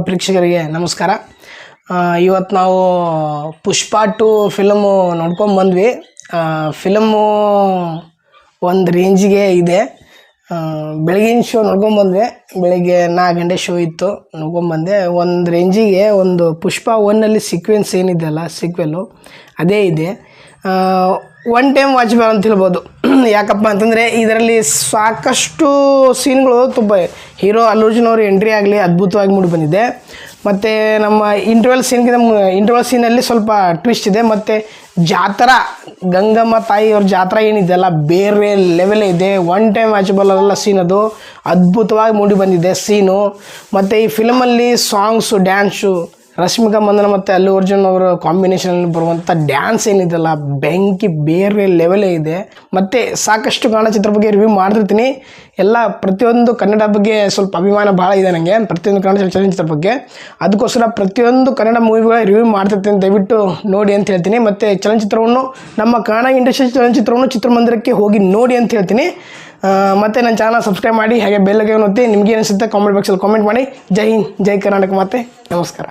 ಪ್ರೇಕ್ಷಕರಿಗೆ ನಮಸ್ಕಾರ. ಇವತ್ತು ನಾವು ಪುಷ್ಪ 2 ಫಿಲಮು ನೋಡ್ಕೊಂಡು ಬಂದ್ವಿ. ಫಿಲಮು ಒಂದು ರೇಂಜಿಗೆ ಇದೆ. ಬೆಳಗಿನ ಶೋ ನೋಡ್ಕೊಂಬಂದ್ವಿ. ಬೆಳಿಗ್ಗೆ 4 ಗಂಟೆ ಶೋ ಇತ್ತು, ನೋಡ್ಕೊಂಬಂದೆ. ಒಂದು ರೇಂಜಿಗೆ ಒಂದು ಪುಷ್ಪ 1ನಲ್ಲಿ ಸೀಕ್ವೆನ್ಸ್ ಏನಿದೆಯಲ್ಲ, ಸೀಕ್ವೆಲ್ಲು ಅದೇ ಇದೆ. ಒನ್ ಟೈಮ್ ವಾಚಬಲ್ ಅಂತ ಹೇಳ್ಬೋದು. ಯಾಕಪ್ಪ ಅಂತಂದರೆ ಇದರಲ್ಲಿ ಸಾಕಷ್ಟು ಸೀನ್ಗಳು ತುಂಬ ಹೀರೋ ಅಲ್ಲು ಅರ್ಜುನ್ ಅವರು ಎಂಟ್ರಿ ಆಗಲಿ ಅದ್ಭುತವಾಗಿ ಮೂಡಿ ಬಂದಿದೆ. ಮತ್ತು ನಮ್ಮ ಇಂಟರ್ವಲ್ ಸೀನಲ್ಲಿ ಸ್ವಲ್ಪ ಟ್ವಿಸ್ಟ್ ಇದೆ. ಮತ್ತು ಜಾತ್ರಾ ಗಂಗಮ್ಮ ತಾಯಿಯವ್ರ ಜಾತ್ರಾ ಏನಿದೆಯಲ್ಲ ಬೇರೆ ಲೆವೆಲೇ ಇದೆ. ಒನ್ ಟೈಮ್ ವಾಚಬಲ್ ಅಲ್ಲ ಸೀನ್, ಅದು ಅದ್ಭುತವಾಗಿ ಮೂಡಿ ಬಂದಿದೆ ಸೀನು. ಮತ್ತು ಈ ಫಿಲಮಲ್ಲಿ ಸಾಂಗ್ಸು, ಡ್ಯಾನ್ಸು, ರಶ್ಮಿಕಾ ಮಂದನ ಮತ್ತು ಅಲ್ಲು ಅರ್ಜುನ್ ಅವರ ಕಾಂಬಿನೇಷನಲ್ಲಿ ಬರುವಂಥ ಡ್ಯಾನ್ಸ್ ಏನಿದೆಯಲ್ಲ ಬೆಂಕಿ ಬೇರೆ ಲೆವೆಲೇ ಇದೆ. ಮತ್ತು ಸಾಕಷ್ಟು ಕನ್ನಡ ಚಿತ್ರ ಬಗ್ಗೆ ರಿವ್ಯೂ ಮಾಡ್ತಿರ್ತೀನಿ. ಎಲ್ಲ ಪ್ರತಿಯೊಂದು ಕನ್ನಡ ಬಗ್ಗೆ ಸ್ವಲ್ಪ ಅಭಿಮಾನ ಭಾಳ ಇದೆ ನನಗೆ, ಪ್ರತಿಯೊಂದು ಕನ್ನಡ ಚಲನಚಿತ್ರ ಬಗ್ಗೆ. ಅದಕ್ಕೋಸ್ಕರ ಪ್ರತಿಯೊಂದು ಕನ್ನಡ ಮೂವಿಗಳ ರಿವ್ಯೂ ಮಾಡ್ತಿರ್ತೀನಿ, ದಯವಿಟ್ಟು ನೋಡಿ ಅಂತ ಹೇಳ್ತೀನಿ. ಮತ್ತು ಚಲನಚಿತ್ರವನ್ನು ನಮ್ಮ ಕನ್ನಡ ಇಂಡಸ್ಟ್ರಿ ಚಲನಚಿತ್ರವನ್ನು ಚಿತ್ರಮಂದಿರಕ್ಕೆ ಹೋಗಿ ನೋಡಿ ಅಂತ ಹೇಳ್ತೀನಿ. ಮತ್ತು ನನ್ನ ಚಾನಲ್ ಸಬ್ಸ್ಕ್ರೈಬ್ ಮಾಡಿ, ಹಾಗೆ ಬೆಲ್ ಐಕಾನ್ ಒತ್ತಿ. ನಿಮಗೆ ಅನಿಸುತ್ತೆ ಕಾಮೆಂಟ್ ಬಾಕ್ಸಲ್ಲಿ ಕಾಮೆಂಟ್ ಮಾಡಿ. ಜೈ ಹಿಂದ್, ಜೈ ಕರ್ನಾಟಕ ಮಾತೆ, ನಮಸ್ಕಾರ.